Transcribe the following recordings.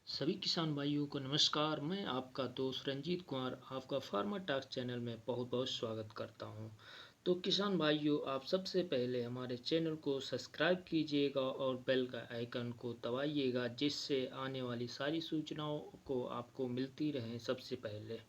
सभी किसान भाइयों को नमस्कार। मैं आपका दोस्त रंजीत कुमार आपका फार्मर टॉक्स चैनल में बहुत बहुत स्वागत करता हूं। तो किसान भाइयों, आप सबसे पहले हमारे चैनल को सब्सक्राइब कीजिएगा और बेल का आइकन को दबाइएगा, जिससे आने वाली सारी सूचनाओं को आपको मिलती रहें सबसे पहले।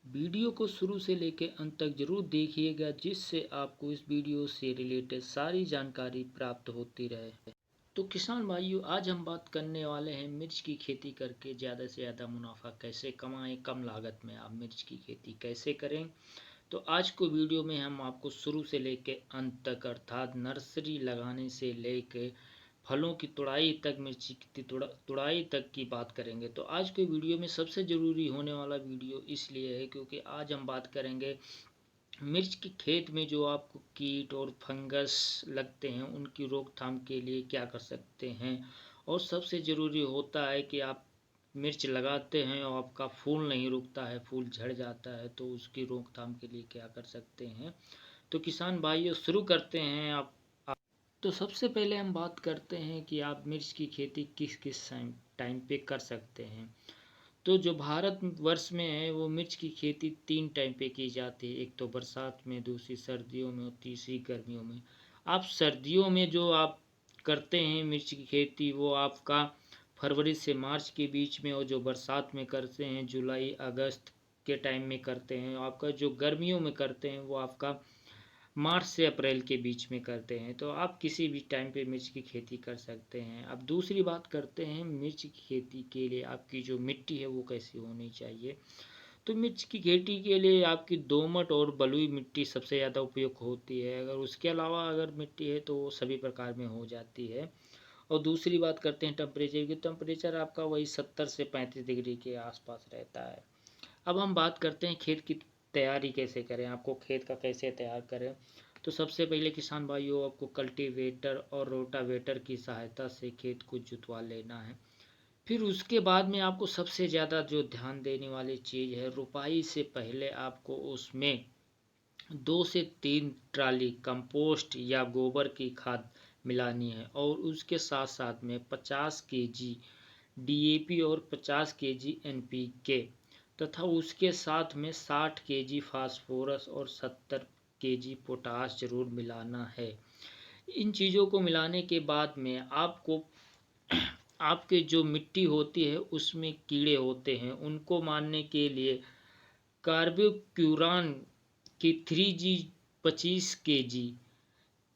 वीडियो को शुरू से लेकर अंत तक जरूर देखिएगा, जिससे आपको इस वीडियो से रिलेटेड सारी जानकारी प्राप्त होती रहे। तो किसान भाइयों, आज हम बात करने वाले हैं मिर्च की खेती करके ज़्यादा से ज़्यादा मुनाफा कैसे कमाएं, कम लागत में आप मिर्च की खेती कैसे करें। तो आज को वीडियो में हम आपको शुरू से लेके अंत तक, अर्थात नर्सरी लगाने से लेके फलों की तुड़ाई तक, मिर्ची की तुड़ाई तक की बात करेंगे। तो आज के वीडियो में सबसे ज़रूरी होने वाला वीडियो इसलिए है क्योंकि आज हम बात करेंगे मिर्च के खेत में जो आपको कीट और फंगस लगते हैं उनकी रोकथाम के लिए क्या कर सकते हैं। और सबसे ज़रूरी होता है कि आप मिर्च लगाते हैं और आपका फूल नहीं रुकता है, फूल झड़ जाता है, तो उसकी रोकथाम के लिए क्या कर सकते हैं। तो किसान भाइयों, शुरू करते हैं। तो सबसे पहले हम बात करते हैं कि आप मिर्च की खेती किस किस टाइम पे कर सकते हैं। तो जो भारत वर्ष में है वो मिर्च की खेती 3 टाइम पे की जाती है। एक तो बरसात में, दूसरी सर्दियों में और तीसरी गर्मियों में। आप सर्दियों में जो आप करते हैं मिर्च की खेती, वो आपका फरवरी से मार्च के बीच में, और जो बरसात में करते हैं जुलाई अगस्त के टाइम में करते हैं। आपका जो गर्मियों में करते हैं वो आपका मार्च से अप्रैल के बीच में करते हैं। तो आप किसी भी टाइम पे मिर्च की खेती कर सकते हैं। अब दूसरी बात करते हैं मिर्च की खेती के लिए आपकी जो मिट्टी है वो कैसी होनी चाहिए। तो मिर्च की खेती के लिए आपकी दोमट और बलुई मिट्टी सबसे ज़्यादा उपयुक्त होती है। अगर उसके अलावा अगर मिट्टी है तो वो सभी प्रकार में हो जाती है। और दूसरी बात करते हैं टेम्परेचर की। टेम्परेचर आपका वही 70 से 35 डिग्री के आसपास रहता है। अब हम बात करते हैं खेत की तैयारी कैसे करें, आपको खेत का कैसे तैयार करें। तो सबसे पहले किसान भाइयों, आपको कल्टीवेटर और रोटावेटर की सहायता से खेत को जुतवा लेना है। फिर उसके बाद में आपको सबसे ज़्यादा जो ध्यान देने वाली चीज़ है, रुपाई से पहले आपको उसमें 2 से 3 ट्राली कंपोस्ट या गोबर की खाद मिलानी है। और उसके साथ साथ में 50 kg डीएपी और 50 kg एनपीके, तथा उसके साथ में 60 kg फास्फोरस और 70 kg पोटास जरूर मिलाना है। इन चीज़ों को मिलाने के बाद में आपको आपके जो मिट्टी होती है उसमें कीड़े होते हैं, उनको मारने के लिए कार्बोक्यूरान की 3G 25 kg,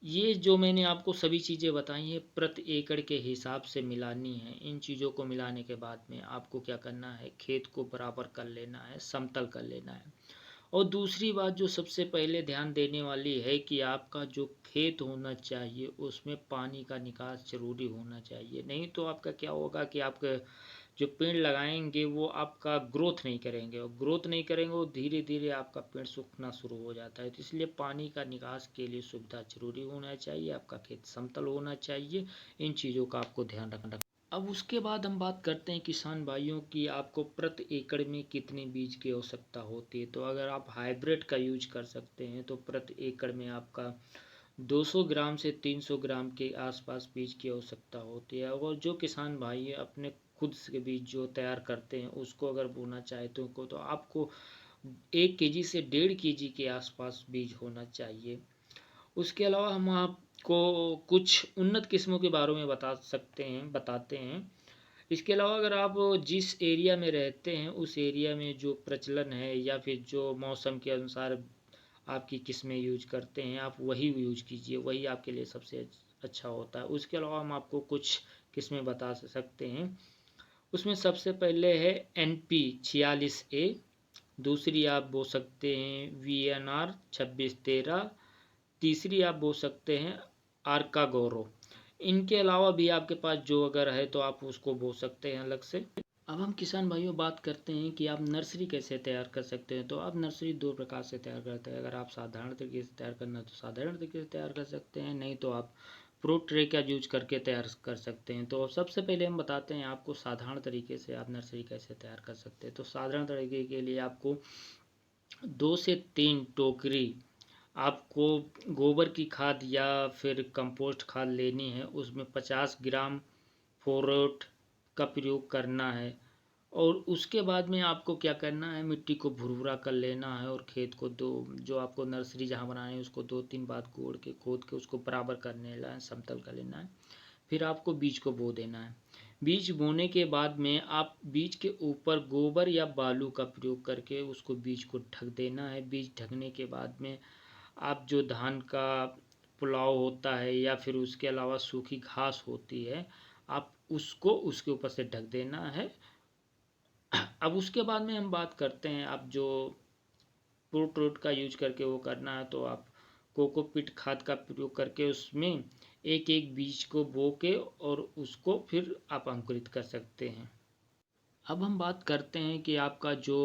ये जो मैंने आपको सभी चीज़ें बताई हैं प्रति एकड़ के हिसाब से मिलानी है। इन चीज़ों को मिलाने के बाद में आपको क्या करना है, खेत को बराबर कर लेना है, समतल कर लेना है। और दूसरी बात जो सबसे पहले ध्यान देने वाली है कि आपका जो खेत होना चाहिए उसमें पानी का निकास जरूरी होना चाहिए। नहीं तो आपका क्या होगा कि आपका जो पेड़ लगाएंगे वो आपका ग्रोथ नहीं करेंगे, और ग्रोथ नहीं करेंगे वो धीरे धीरे आपका पेड़ सूखना शुरू हो जाता है। तो इसलिए पानी का निकास के लिए सुविधा जरूरी होना चाहिए, आपका खेत समतल होना चाहिए। इन चीज़ों का आपको ध्यान रखना। अब उसके बाद हम बात करते हैं किसान भाइयों की आपको प्रति एकड़ में कितने बीज की आवश्यकता होती है। तो अगर आप हाइब्रिड का यूज कर सकते हैं तो प्रति एकड़ में आपका 200 ग्राम से 300 ग्राम के आसपास बीज की आवश्यकता होती है। और जो किसान भाई अपने खुद से बीज जो तैयार करते हैं उसको अगर बोना चाहते हो तो आपको 1 kg से 1.5 kg के आसपास बीज होना चाहिए। उसके अलावा हम आपको कुछ उन्नत किस्मों के बारे में बताते हैं। इसके अलावा अगर आप जिस एरिया में रहते हैं उस एरिया में जो प्रचलन है या फिर जो मौसम के अनुसार आपकी किस्में यूज करते हैं, आप वही यूज कीजिए, वही आपके लिए सबसे अच्छा होता है। उसके अलावा हम आपको कुछ किस्में बता सकते हैं। उसमें सबसे पहले है NP 46A, दूसरी आप बोल सकते हैं VNR 2613, तीसरी आप बोल सकते हैं आर्का गौरव। इनके अलावा भी आपके पास जो अगर है तो आप उसको बोल सकते हैं अलग से। अब हम किसान भाइयों बात करते हैं कि आप नर्सरी कैसे तैयार कर सकते हैं। तो आप नर्सरी 2 प्रकार से तैयार करते हैं। अगर आप साधारण तरीके से तैयार करना है तो साधारण तरीके से तैयार कर सकते हैं, नहीं तो आप प्रो ट्रे का यूज करके तैयार कर सकते हैं। तो सबसे पहले हम बताते हैं आपको साधारण तरीके से आप नर्सरी कैसे तैयार कर सकते हैं। तो साधारण तरीके के लिए आपको 2 से 3 टोकरी आपको गोबर की खाद या फिर कंपोस्ट खाद लेनी है। उसमें 50 ग्राम फोरेट का प्रयोग करना है। और उसके बाद में आपको क्या करना है, मिट्टी को भुरभुरा कर लेना है और खेत को दो जो आपको नर्सरी जहाँ बनानी है उसको 2-3 बार कोड़ के खोद के उसको बराबर करने है, समतल कर लेना है। फिर आपको बीज को बो देना है। बीज बोने के बाद में आप बीज के ऊपर गोबर या बालू का प्रयोग करके उसको बीज को ढक देना है। बीज ढकने के बाद में आप जो धान का पुलाव होता है या फिर उसके अलावा सूखी घास होती है, आप उसको उसके ऊपर से ढक देना है। अब उसके बाद में हम बात करते हैं, आप जो प्रूट रूट का यूज करके वो करना है तो आप कोकोपीट खाद का प्रयोग करके उसमें एक एक बीज को बो के और उसको फिर आप अंकुरित कर सकते हैं। अब हम बात करते हैं कि आपका जो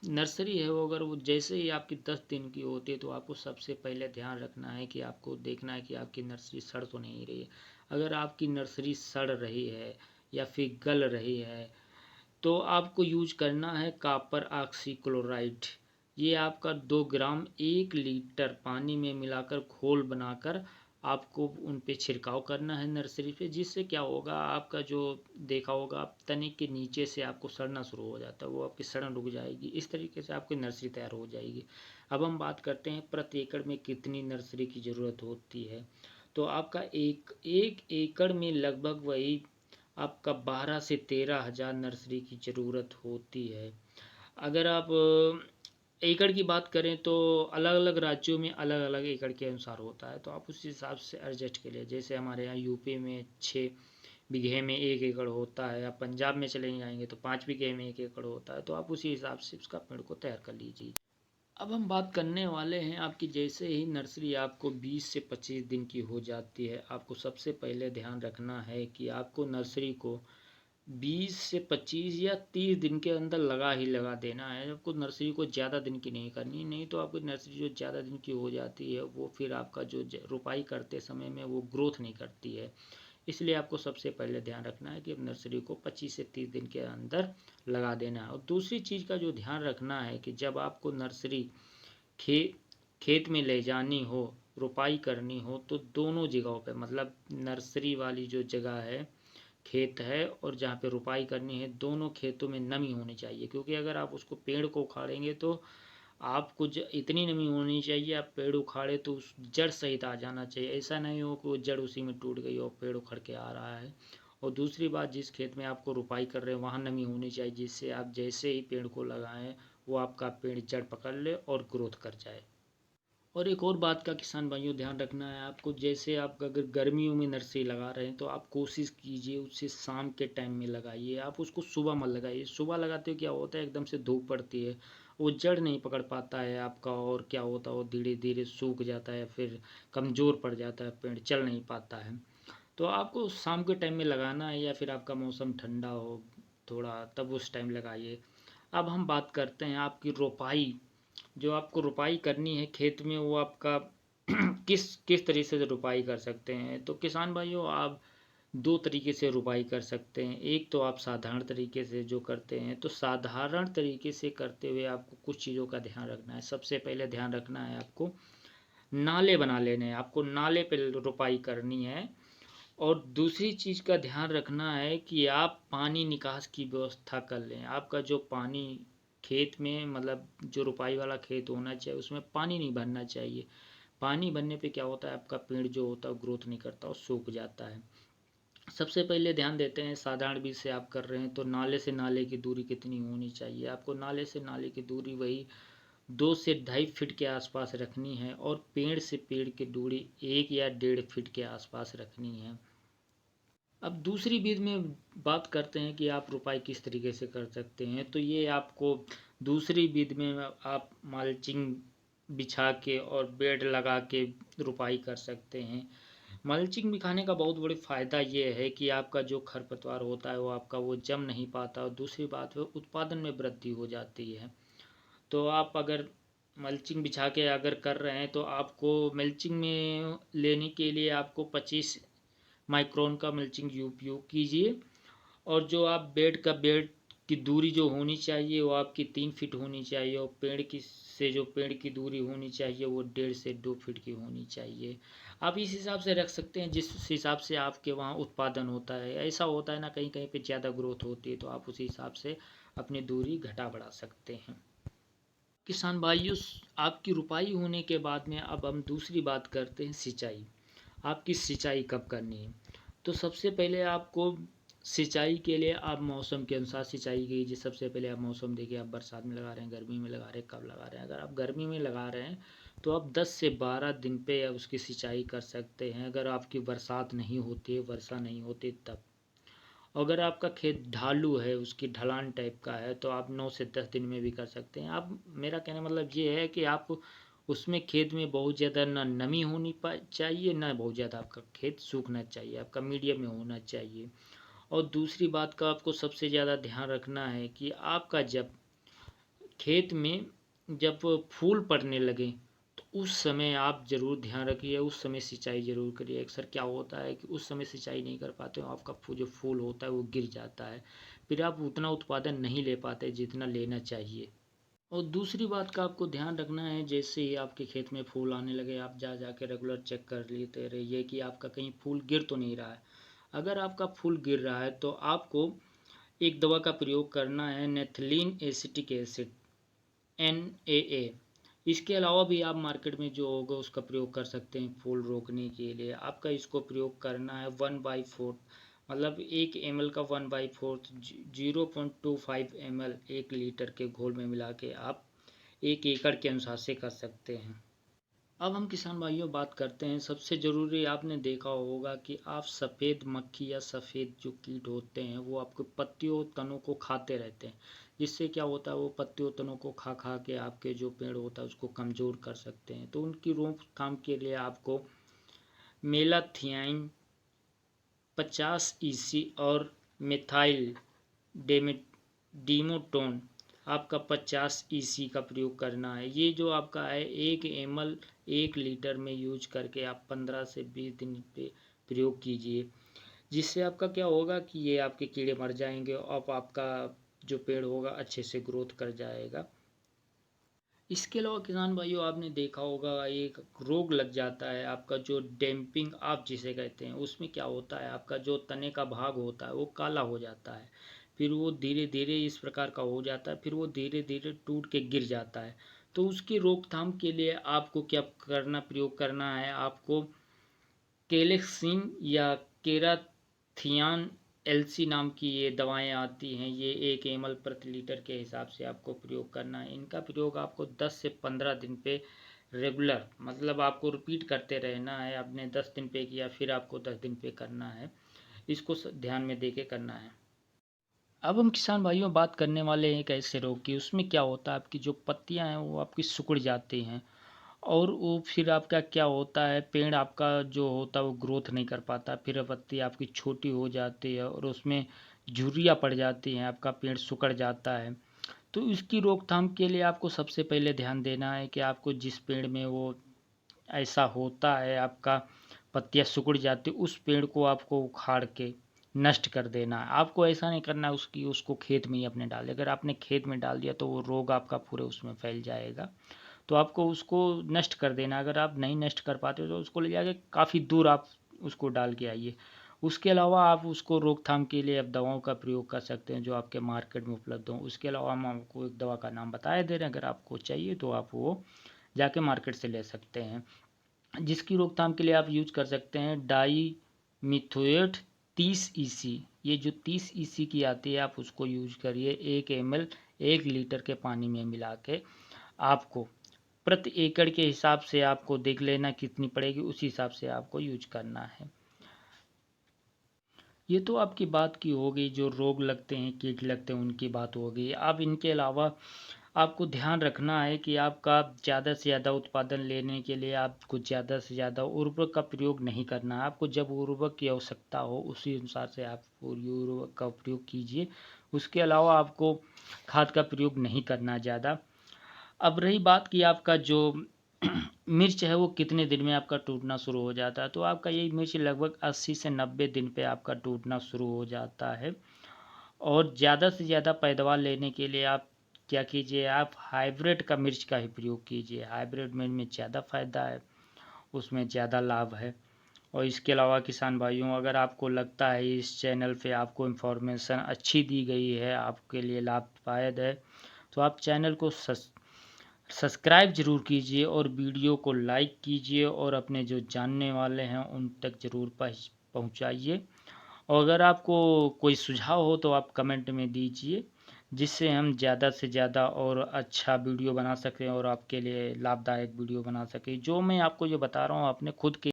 नर्सरी है वो अगर वो जैसे ही आपकी 10 दिन की होती है तो आपको सबसे पहले ध्यान रखना है कि आपको देखना है कि आपकी नर्सरी सड़ तो नहीं रही है। अगर आपकी नर्सरी सड़ रही है या फिर गल रही है तो आपको यूज करना है कॉपर ऑक्सीक्लोराइड। ये आपका 2 ग्राम 1 लीटर पानी में मिलाकर घोल बनाकर आपको उन पे छिड़काव करना है नर्सरी पे, जिससे क्या होगा आपका जो देखा होगा आप तने के नीचे से आपको सड़ना शुरू हो जाता है, वो आपकी सड़न रुक जाएगी। इस तरीके से आपकी नर्सरी तैयार हो जाएगी। अब हम बात करते हैं प्रति एकड़ में कितनी नर्सरी की ज़रूरत होती है। तो आपका एक एकड़ में लगभग वही आपका 12 से 13 हज़ार नर्सरी की ज़रूरत होती है। अगर आप एकड़ की बात करें तो अलग अलग राज्यों में अलग अलग एकड़ के अनुसार होता है, तो आप उस हिसाब से एडजस्ट के लिए, जैसे हमारे यहाँ यूपी में 6 बीघे में 1 एकड़ होता है, आप पंजाब में चले जाएंगे तो 5 बीघे में 1 एकड़ होता है, तो आप उसी हिसाब से उसका पेड़ को तैयार कर लीजिए। अब हम बात करने वाले हैं आपकी, जैसे ही नर्सरी आपको 20 से 25 दिन की हो जाती है, आपको सबसे पहले ध्यान रखना है कि आपको नर्सरी को 20 से 25 या 30 दिन के अंदर लगा देना है। आपको नर्सरी को ज़्यादा दिन की नहीं करनी, नहीं तो आपकी नर्सरी जो ज़्यादा दिन की हो जाती है वो फिर आपका जो रोपाई करते समय में वो ग्रोथ नहीं करती है। इसलिए आपको सबसे पहले ध्यान रखना है कि नर्सरी को 25 से 30 दिन के अंदर लगा देना है। और दूसरी चीज़ का जो ध्यान रखना है कि जब आपको नर्सरी खे खेत में ले जानी हो, रोपाई करनी हो, तो दोनों जगहों पे मतलब नर्सरी वाली जो जगह है, खेत है, और जहाँ पे रोपाई करनी है, दोनों खेतों में नमी होनी चाहिए। क्योंकि अगर आप उसको पेड़ को उखाड़ेंगे तो आपको इतनी नमी होनी चाहिए, आप पेड़ उखाड़े तो उस जड़ सहित आ जाना चाहिए। ऐसा नहीं हो कि वो जड़ उसी में टूट गई और पेड़ उखड़ के आ रहा है। और दूसरी बात, जिस खेत में आपको रोपाई कर रहे हैं वहाँ नमी होनी चाहिए, जिससे आप जैसे ही पेड़ को लगाएं वो आपका पेड़ जड़ पकड़ ले और ग्रोथ कर जाए। और एक और बात का किसान भाइयों ध्यान रखना है आपको, जैसे आप अगर गर्मियों में नर्सरी लगा रहे हैं तो आप कोशिश कीजिए उससे शाम के टाइम में लगाइए। आप उसको सुबह मत लगाइए, सुबह लगाते हो क्या होता है एकदम से धूप पड़ती है, वो जड़ नहीं पकड़ पाता है आपका, और क्या होता है वो धीरे धीरे सूख जाता है, फिर कमज़ोर पड़ जाता है, पेड़ चल नहीं पाता है। तो आपको शाम के टाइम में लगाना है या फिर आपका मौसम ठंडा हो थोड़ा, तब उस टाइम लगाइए। अब हम बात करते हैं आपकी रोपाई। जो आपको रोपाई करनी है खेत में वो आपका किस किस तरीके से रोपाई कर सकते हैं। तो किसान भाइयों आप दो तरीके से रोपाई कर सकते हैं। एक तो आप साधारण तरीके से जो करते हैं, तो साधारण तरीके से करते हुए आपको कुछ चीज़ों का ध्यान रखना है। सबसे पहले ध्यान रखना है आपको नाले बना लेने हैं, आपको नाले पे रोपाई करनी है। और दूसरी चीज़ का ध्यान रखना है कि आप पानी निकास की व्यवस्था कर लें। आपका जो पानी खेत में मतलब जो रोपाई वाला खेत होना चाहिए उसमें पानी नहीं भरना चाहिए। पानी भरने पे क्या होता है आपका पेड़ जो होता है ग्रोथ नहीं करता और सूख जाता है। सबसे पहले ध्यान देते हैं साधारण बीज से आप कर रहे हैं तो नाले से नाले की दूरी कितनी होनी चाहिए। आपको नाले से नाले की दूरी वही 2 से 2.5 फीट के आसपास रखनी है, और पेड़ से पेड़ की दूरी 1 या 1.5 फीट के आसपास रखनी है। अब दूसरी विधि में बात करते हैं कि आप रोपाई किस तरीके से कर सकते हैं। तो ये आपको दूसरी विधि में आप मल्चिंग बिछा के और बेड लगा के रोपाई कर सकते हैं। मल्चिंग बिछाने का बहुत बड़ी फ़ायदा ये है कि आपका जो खरपतवार होता है वो आपका वो जम नहीं पाता, और दूसरी बात वो उत्पादन में वृद्धि हो जाती है। तो आप अगर मल्चिंग बिछा के अगर कर रहे हैं तो आपको मल्चिंग में लेने के लिए आपको 25 माइक्रोन का मल्चिंग उपयोग कीजिए। और जो आप बेड की दूरी जो होनी चाहिए वो आपकी 3 फीट होनी चाहिए, और पेड़ की दूरी होनी चाहिए वो 1.5 से 2 फीट की होनी चाहिए। आप इस हिसाब से रख सकते हैं जिस हिसाब से आपके वहाँ उत्पादन होता है। ऐसा होता है ना, कहीं कहीं पे ज़्यादा ग्रोथ होती है, तो आप उसी हिसाब से अपनी दूरी घटा बढ़ा सकते हैं। किसान भाइयों, आपकी रुपाई होने के बाद में अब हम दूसरी बात करते हैं सिंचाई। आपकी सिंचाई कब करनी है? तो सबसे पहले आपको सिंचाई के लिए आप मौसम के अनुसार सिंचाई कीजिए। सबसे पहले आप मौसम देखिए, आप बरसात में लगा रहे हैं, गर्मी में लगा रहे हैं, कब लगा रहे हैं। अगर आप गर्मी में लगा रहे हैं तो आप 10 से 12 दिन पे उसकी सिंचाई कर सकते हैं, अगर आपकी बरसात नहीं होती है, वर्षा नहीं होती तब। अगर आपका खेत ढालू है, उसकी ढलान टाइप का है, तो आप 9 से 10 दिन में भी कर सकते हैं। आप, मेरा कहने मतलब ये है कि आप उसमें खेत में बहुत ज़्यादा ना नमी होनी चाहिए, ना बहुत ज़्यादा आपका खेत सूखना चाहिए, आपका मीडियम में होना चाहिए। और दूसरी बात का आपको सबसे ज़्यादा ध्यान रखना है कि आपका जब खेत में जब फूल पड़ने लगे तो उस समय आप ज़रूर ध्यान रखिए, उस समय सिंचाई ज़रूर करिए। अक्सर क्या होता है कि उस समय सिंचाई नहीं कर पाते हो, आपका जो फूल होता है वो गिर जाता है, फिर आप उतना उत्पादन नहीं ले पाते जितना लेना चाहिए। और दूसरी बात का आपको ध्यान रखना है, जैसे ही आपके खेत में फूल आने लगे आप जा जा के रेगुलर चेक कर लेते रहिए कि आपका कहीं फूल गिर तो नहीं रहा है। अगर आपका फूल गिर रहा है तो आपको एक दवा का प्रयोग करना है, नेथलीन एसिटिक एसिड, NaA। इसके अलावा भी आप मार्केट में जो होगा उसका प्रयोग कर सकते हैं फूल रोकने के लिए। आपका इसको प्रयोग करना है 1/4, मतलब 1 ml का 1/4, 0.25 ml 1 लीटर के घोल में मिला के आप 1 एकड़ के अनुसार से कर सकते हैं। अब हम किसान भाइयों बात करते हैं, सबसे ज़रूरी आपने देखा होगा कि आप सफ़ेद मक्खी या सफ़ेद जो कीट होते हैं वो आपके पत्तियों तनों को खाते रहते हैं, जिससे क्या होता है वो पत्तियों तनों को खा खा के आपके जो पेड़ होता है उसको कमज़ोर कर सकते हैं। तो उनकी रोकथाम के लिए आपको मेलाथियाइन 50 EC और मिथाइल डीमोटोन आपका 50 EC का प्रयोग करना है। ये जो आपका है 1 ml 1 लीटर में यूज करके आप 15 से 20 दिन पे प्रयोग कीजिए, जिससे आपका क्या होगा कि ये आपके कीड़े मर जाएंगे और आपका जो पेड़ होगा अच्छे से ग्रोथ कर जाएगा। इसके अलावा किसान भाइयों आपने देखा होगा एक रोग लग जाता है आपका, जो डैम्पिंग आप जिसे कहते हैं, उसमें क्या होता है आपका जो तने का भाग होता है वो काला हो जाता है, फिर वो धीरे धीरे इस प्रकार का हो जाता है, फिर वो धीरे धीरे टूट के गिर जाता है। तो उसकी रोकथाम के लिए आपको क्या करना, प्रयोग करना है आपको केलेक्सिन या केराथियान एलसी नाम की ये दवाएं आती हैं, ये 1 ml प्रति लीटर के हिसाब से आपको प्रयोग करना है। इनका प्रयोग आपको 10 से 15 दिन पे रेगुलर, मतलब आपको रिपीट करते रहना है। आपने 10 दिन पे किया फिर आपको 10 दिन पे करना है, इसको ध्यान में दे के करना है। अब हम किसान भाइयों बात करने वाले हैं एक ऐसे रोग की, उसमें क्या होता है आपकी जो पत्तियां हैं वो आपकी सिकुड़ जाती हैं, और वो फिर आपका क्या होता है पेड़ आपका जो होता है वो ग्रोथ नहीं कर पाता, फिर पत्ती आपकी छोटी हो जाती है और उसमें झुर्रियाँ पड़ जाती हैं, आपका पेड़ सिकुड़ जाता है। तो इसकी रोकथाम के लिए आपको सबसे पहले ध्यान देना है कि आपको जिस पेड़ में वो ऐसा होता है आपका पत्तियाँ सिकुड़ जाती, उस पेड़ को आपको उखाड़ के नष्ट कर देना है। आपको ऐसा नहीं करना है उसको खेत में ही अपने डालें, अगर आपने खेत में डाल दिया तो वो रोग आपका पूरे उसमें फैल जाएगा। तो आपको उसको नष्ट कर देना। अगर आप नहीं नष्ट कर पाते हो तो उसको ले जाके काफ़ी दूर आप उसको डाल के आइए। उसके अलावा आप उसको रोकथाम के लिए आप दवाओं का प्रयोग कर सकते हैं जो आपके मार्केट में उपलब्ध हों। उसके अलावा हम आपको एक दवा का नाम बताए दे रहे हैं, अगर आपको चाहिए तो आप वो जाके मार्केट से ले सकते हैं। जिसकी रोकथाम के लिए आप यूज कर सकते हैं डाई मिथोएट 30 EC। ये जो 30 EC की आती है आप उसको यूज करिए 1 ml 1 लीटर के पानी में मिला के। आपको प्रति एकड़ के हिसाब से आपको देख लेना कितनी पड़ेगी, उसी हिसाब से आपको यूज करना है। ये तो आपकी बात की हो गई, जो रोग लगते हैं कीट लगते हैं उनकी बात हो गई। अब इनके अलावा आपको ध्यान रखना है कि आपका ज़्यादा से ज़्यादा उत्पादन लेने के लिए आपको ज़्यादा से ज़्यादा उर्वरक का प्रयोग नहीं करना है। आपको जब उर्वरक की आवश्यकता हो उसी अनुसार से आप उर्वरक का प्रयोग कीजिए। उसके अलावा आपको खाद का प्रयोग नहीं करना ज़्यादा। अब रही बात कि आपका जो मिर्च है वो कितने दिन में आपका टूटना शुरू हो जाता है, तो आपका ये मिर्च लगभग 80 से 90 दिन पे आपका टूटना शुरू हो जाता है। और ज़्यादा से ज़्यादा पैदावार लेने के लिए आप क्या कीजिए, आप हाइब्रिड का मिर्च का ही प्रयोग कीजिए। हाइब्रिड मिर्च में ज़्यादा फ़ायदा है, उसमें ज़्यादा लाभ है। और इसके अलावा किसान भाइयों, अगर आपको लगता है इस चैनल पे आपको इन्फॉर्मेशन अच्छी दी गई है, आपके लिए लाभदायक है, तो आप चैनल को सब्सक्राइब ज़रूर कीजिए और वीडियो को लाइक कीजिए और अपने जो जानने वाले हैं उन तक ज़रूर पहुँचाइए। और अगर आपको कोई सुझाव हो तो आप कमेंट में दीजिए, जिससे हम ज़्यादा से ज़्यादा और अच्छा वीडियो बना सकें और आपके लिए लाभदायक वीडियो बना सकें। जो मैं आपको जो बता रहा हूँ अपने खुद के